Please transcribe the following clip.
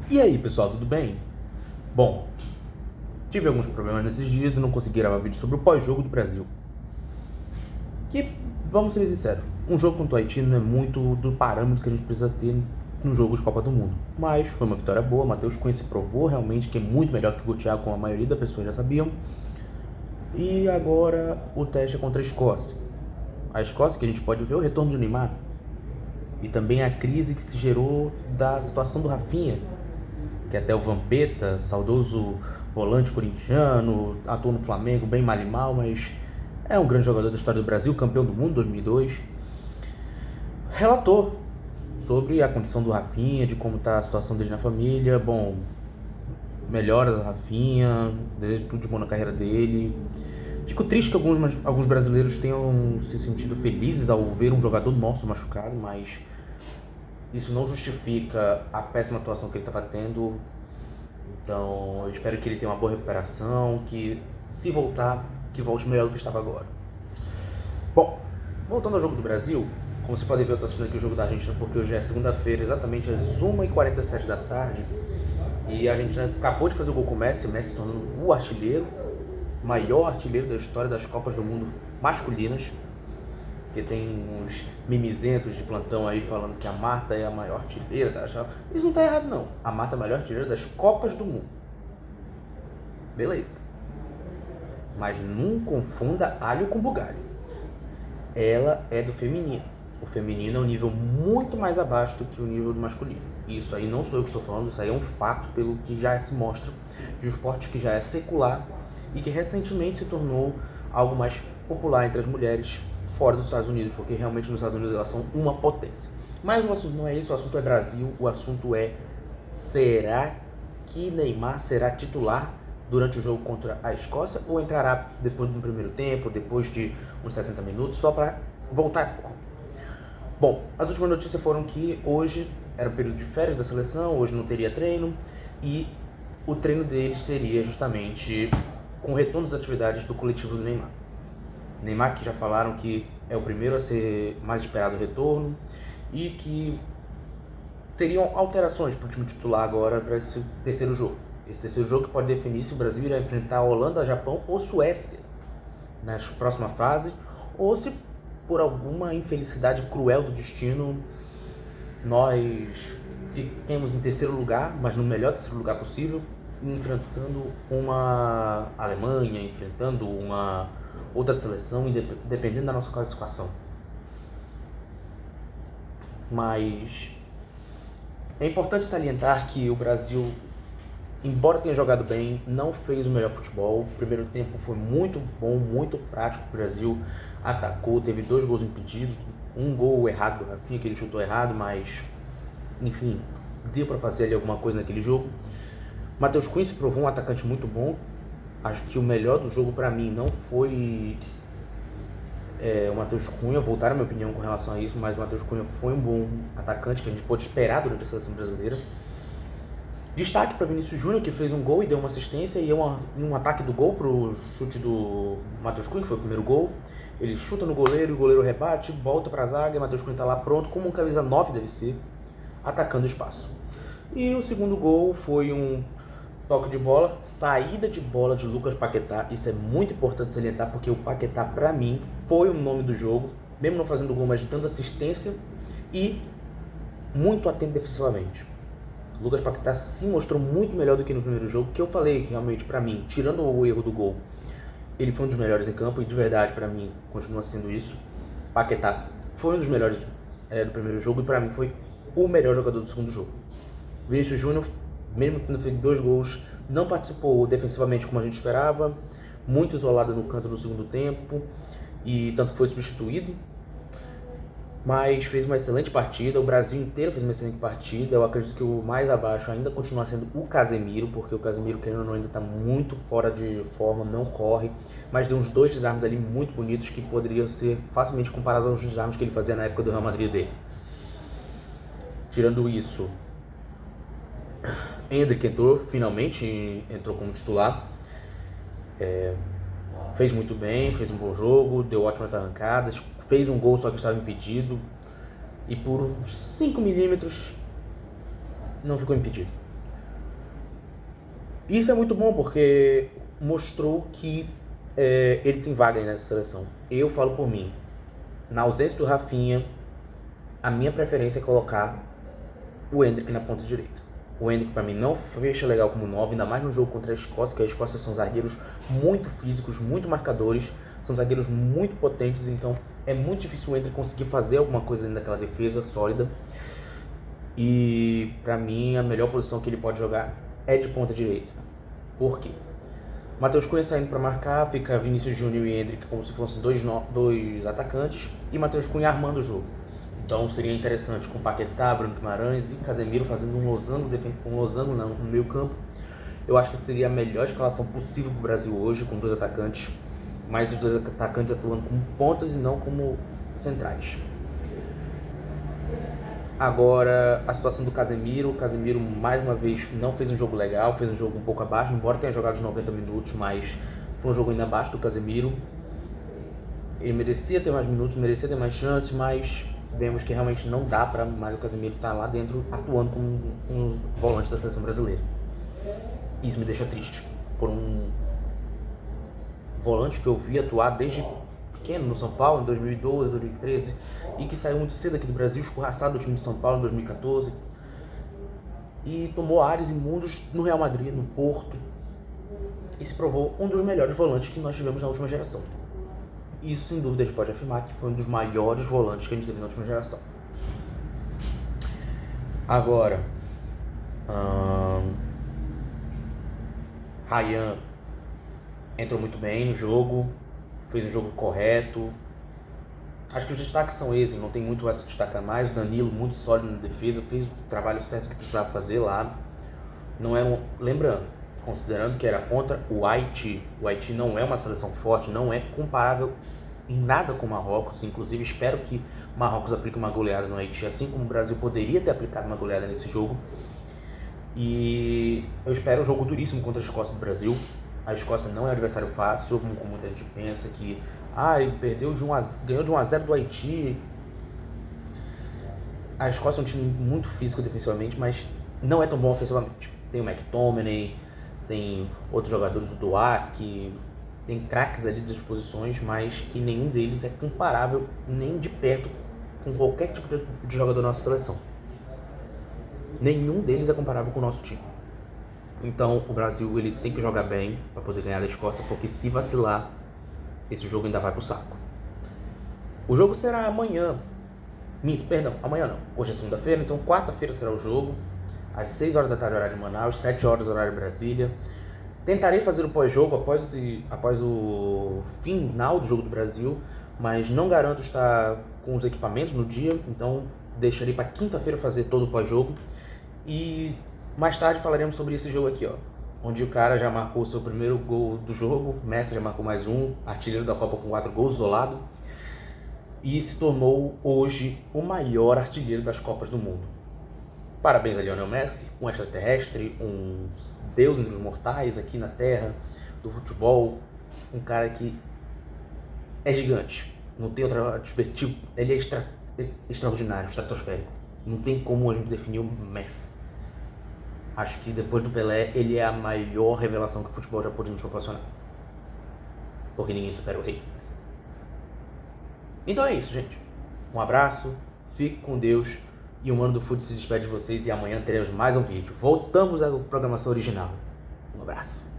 E aí, pessoal, tudo bem? Bom, tive alguns problemas nesses dias e não consegui gravar vídeo sobre o pós-jogo do Brasil. Que, vamos ser sinceros, um jogo contra o Haiti não é muito do parâmetro que a gente precisa ter no jogo de Copa do Mundo. Mas foi uma vitória boa, Matheus Cunha se provou realmente que é muito melhor que o Thiago, como a maioria das pessoas já sabiam. E agora o teste é contra a Escócia. A Escócia, que a gente pode ver o retorno do Neymar. E também a crise que se gerou da situação do Rafinha, que até o Vampeta, saudoso volante corintiano, atuou no Flamengo bem mal e mal, mas é um grande jogador da história do Brasil, campeão do mundo 2002, relatou sobre a condição do Rafinha, de como está a situação dele na família. Bom, melhora do Rafinha, desejo tudo de bom na carreira dele. Fico triste que alguns brasileiros tenham se sentido felizes ao ver um jogador nosso machucado, mas isso não justifica a péssima atuação que ele estava tendo. Então eu espero que ele tenha uma boa recuperação, que se voltar, que volte melhor do que estava agora. Bom, voltando ao jogo do Brasil, como vocês podem ver, eu estou assistindo aqui o jogo da Argentina porque hoje é segunda-feira, exatamente às 1h47 da tarde. E a Argentina acabou de fazer o gol com o Messi se tornando o artilheiro, maior artilheiro da história das Copas do Mundo masculinas. Que tem uns mimizentos de plantão aí falando que a Marta é a maior artilheira da Isso não tá errado, não. A Marta é a melhor artilheira das Copas do Mundo. Beleza. Mas não confunda alho com bugalho. Ela é do feminino. O feminino é um nível muito mais abaixo do que o nível do masculino. Isso aí não sou eu que estou falando, isso aí é um fato pelo que já se mostra de um esporte que já é secular e que recentemente se tornou algo mais popular entre as mulheres fora dos Estados Unidos, porque realmente nos Estados Unidos elas são uma potência. Mas o assunto não é isso, o assunto é Brasil, o assunto é: será que Neymar será titular durante o jogo contra a Escócia ou entrará depois do primeiro tempo, depois de uns 60 minutos, só para voltar à forma? Bom, as últimas notícias foram que hoje era o período de férias da seleção, hoje não teria treino, e o treino deles seria justamente com o retorno das atividades do coletivo do Neymar. Neymar, que já falaram que é o primeiro a ser mais esperado retorno e que teriam alterações para o time titular agora para esse terceiro jogo. Esse terceiro jogo que pode definir se o Brasil irá enfrentar a Holanda, Japão ou Suécia nas próximas fases, ou se por alguma infelicidade cruel do destino nós fiquemos em terceiro lugar, mas no melhor terceiro lugar possível, enfrentando uma Alemanha, enfrentando uma outra seleção, dependendo da nossa classificação. Mas é importante salientar que o Brasil, embora tenha jogado bem, não fez o melhor futebol. O primeiro tempo foi muito bom, muito prático. O Brasil atacou, teve 2 gols impedidos, um gol errado do Rafinha, que ele chutou errado, mas enfim, deu para fazer ali alguma coisa naquele jogo. Matheus Cunha se provou um atacante muito bom. Acho que o melhor do jogo para mim não foi o Matheus Cunha, voltar a minha opinião com relação a isso, mas o Matheus Cunha foi um bom atacante que a gente pôde esperar durante a seleção brasileira. Destaque para Vinícius Júnior, que fez um gol e deu uma assistência, e um ataque do gol para o chute do Matheus Cunha, que foi o primeiro gol. Ele chuta no goleiro, o goleiro rebate, volta para a zaga, e o Matheus Cunha está lá pronto, como um camisa 9 deve ser, atacando o espaço. E o segundo gol foi um toque de bola, saída de bola de Lucas Paquetá. Isso é muito importante salientar, porque o Paquetá, para mim, foi o nome do jogo, mesmo não fazendo gol, mas de tanta assistência e muito atento defensivamente. O Lucas Paquetá se mostrou muito melhor do que no primeiro jogo, que eu falei que realmente, para mim, tirando o erro do gol, ele foi um dos melhores em campo, e de verdade, para mim, continua sendo isso. Paquetá foi um dos melhores do primeiro jogo, e para mim foi o melhor jogador do segundo jogo. Vinícius Júnior, mesmo tendo feito 2 gols, não participou defensivamente como a gente esperava, muito isolado no canto no segundo tempo, e tanto que foi substituído, mas fez uma excelente partida. O Brasil inteiro fez uma excelente partida. Eu acredito que o mais abaixo ainda continua sendo o Casemiro, porque o Casemiro, querendo ou não, ainda está muito fora de forma, não corre, mas deu uns 2 desarmes ali muito bonitos que poderiam ser facilmente comparados aos desarmes que ele fazia na época do Real Madrid dele. Tirando isso, Endrick finalmente entrou como titular, fez muito bem, fez um bom jogo, deu ótimas arrancadas, fez um gol só que estava impedido, e por 5 milímetros não ficou impedido. Isso é muito bom porque mostrou que ele tem vaga aí nessa seleção. Eu falo por mim, na ausência do Rafinha, a minha preferência é colocar o Endrick na ponta direita. O Endrick pra mim não fecha legal como 9, ainda mais no jogo contra a Escócia, que a Escócia são zagueiros muito físicos, muito marcadores, são zagueiros muito potentes, então é muito difícil o Endrick conseguir fazer alguma coisa dentro daquela defesa sólida. E pra mim a melhor posição que ele pode jogar é de ponta direita. Por quê? Matheus Cunha saindo para marcar, fica Vinícius Júnior e Endrick como se fossem dois atacantes, e Matheus Cunha armando o jogo. Então seria interessante com Paquetá, Bruno Guimarães e Casemiro fazendo um losango no meio campo. Eu acho que seria a melhor escalação possível para o Brasil hoje, com dois atacantes, mas os dois atacantes atuando como pontas e não como centrais. Agora, a situação do Casemiro. O Casemiro, mais uma vez, não fez um jogo legal, fez um jogo um pouco abaixo, embora tenha jogado os 90 minutos, mas foi um jogo ainda abaixo do Casemiro. Ele merecia ter mais minutos, merecia ter mais chances, mas vemos que realmente não dá para mais o Casemiro estar lá dentro atuando como um volante da seleção brasileira. Isso me deixa triste, por um volante que eu vi atuar desde pequeno no São Paulo, em 2012, 2013, e que saiu muito cedo aqui do Brasil, escorraçado do time de São Paulo em 2014, e tomou ares imundos no Real Madrid, no Porto, e se provou um dos melhores volantes que nós tivemos na última geração. Isso, sem dúvida, a gente pode afirmar que foi um dos maiores volantes que a gente teve na última geração. Agora, Ryan entrou muito bem no jogo, fez um jogo correto. Acho que os destaques são esses, não tem muito a se destacar mais. O Danilo, muito sólido na defesa, fez o trabalho certo que precisava fazer lá. Não era lembrando, considerando que era contra o Haiti. O Haiti não é uma seleção forte, não é comparável em nada com o Marrocos. Inclusive, espero que Marrocos aplique uma goleada no Haiti, assim como o Brasil poderia ter aplicado uma goleada nesse jogo. E eu espero um jogo duríssimo contra a Escócia do Brasil. A Escócia não é um adversário fácil, como muita gente pensa que ganhou de 1-0 do Haiti. A Escócia é um time muito físico defensivamente, mas não é tão bom ofensivamente. Tem o McTominay, tem outros jogadores do Duac, tem craques ali das posições, mas que nenhum deles é comparável nem de perto com qualquer tipo de jogador da nossa seleção. Nenhum deles é comparável com o nosso time. Então o Brasil ele tem que jogar bem para poder ganhar da Escócia, porque se vacilar, esse jogo ainda vai pro saco. O jogo será amanhã. Amanhã não. Hoje é segunda-feira, então quarta-feira será o jogo, às 6 horas da tarde, horário de Manaus, 7 horas, horário de Brasília. Tentarei fazer o pós-jogo após o final do jogo do Brasil, mas não garanto estar com os equipamentos no dia, então deixarei para quinta-feira fazer todo o pós-jogo. E mais tarde falaremos sobre esse jogo aqui, onde o cara já marcou o seu primeiro gol do jogo, Messi já marcou mais um, artilheiro da Copa com 4 gols isolado, e se tornou hoje o maior artilheiro das Copas do mundo. Parabéns a Lionel Messi, um extraterrestre, um deus entre os mortais aqui na Terra do futebol, um cara que é gigante, não tem outra adjetivo, ele é extraordinário, estratosférico, não tem como a gente definir o Messi. Acho que depois do Pelé, ele é a maior revelação que o futebol já pôde nos proporcionar. Porque ninguém supera o rei. Então é isso, gente. Um abraço, fique com Deus. E o Mano do Fute se despede de vocês e amanhã teremos mais um vídeo. Voltamos à programação original. Um abraço.